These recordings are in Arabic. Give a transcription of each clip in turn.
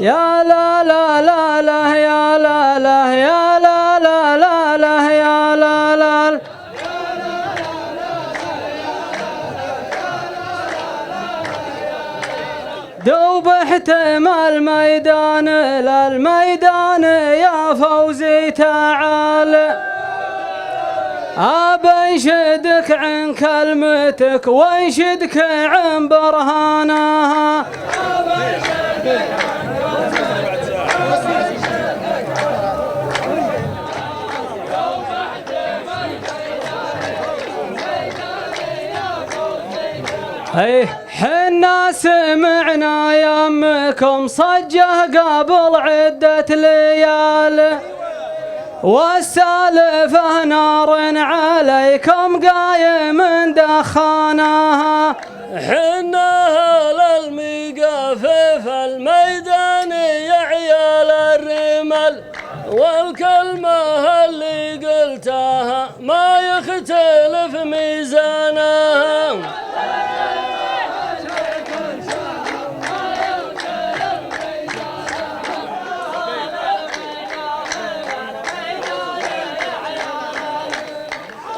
يا لا لا لا لا يا لا لا يا لا لا لا لا يا لا لا دوبحت ما الميدان للميدان يا فوزي تعال أبنشدك عن كلمتك وانشدك عن برهانها حنا سمعنا يمكم صجه قبل عدة ليال والسالفة نار عليكم قايم دخانها حنا للميقاف في الميدان يا عيال الرمل والكلمة اللي قلتها ما يختلف ميزانها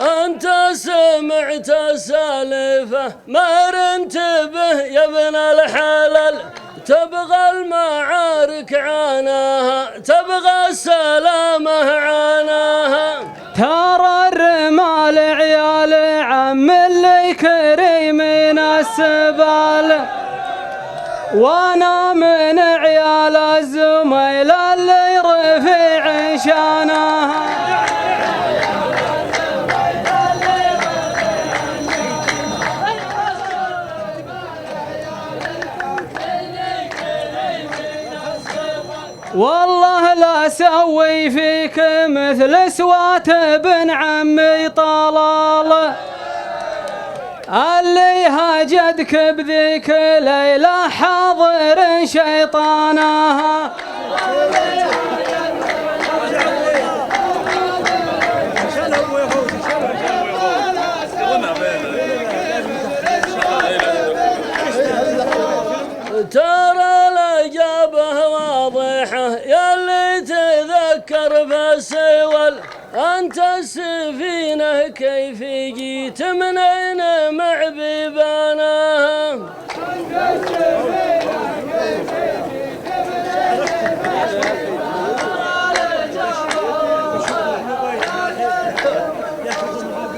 أنت سمعت السالفة ما رنتبه يا ابن الحلال تبغى المعارك عاناها تبغى السلامة عاناها ترى الرمال عيال عم اللي كريمين السبال وانا من عيال الزميل اللي رفيع شانها والله لا سوي فيك مثل سوات ابن عمي طلال اللي هاجدك بذيك ليلة حاضر شيطانها ترى الإجابة واضحة ياللي تذكر بالسوال أنت السفينة كيف جيت منين مع بيبانها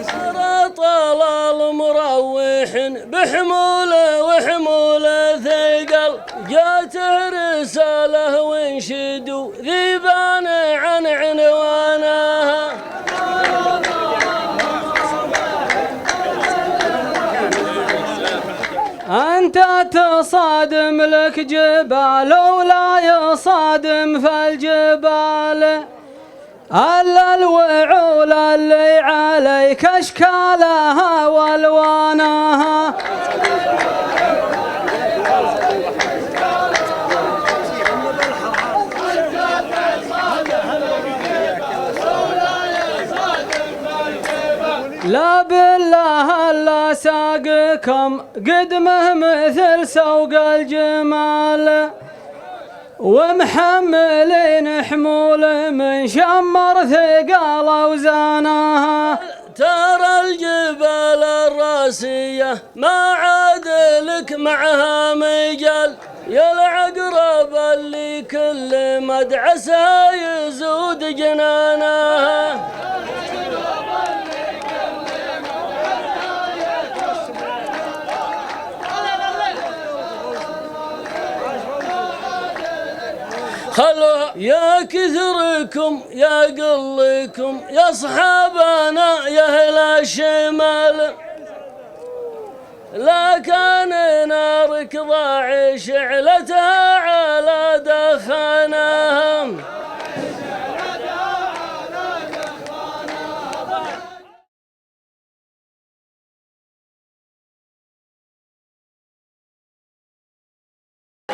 ترى طلال مروح بحموله وحموله ثقل جاته رسالة وانشدوا ذيبان عن عنوانها أنت تصادم لك جبال ولا يصادم في الجبال ألا الوعول اللي عليك أشكالها والوانها لا بالله لا ساقكم قدمه مثل سوق الجمال ومحملين حمول من شمر ثقال اوزانها ترى الجبال الراسية ما عاد لك معها مجال يا العقرب اللي كل مدعسة يزود جنانها خلوا يا كثركم يا قلكم يا اصحابنا يا اهل الشمال لا كان نارك ضاع شعلتها على دخانها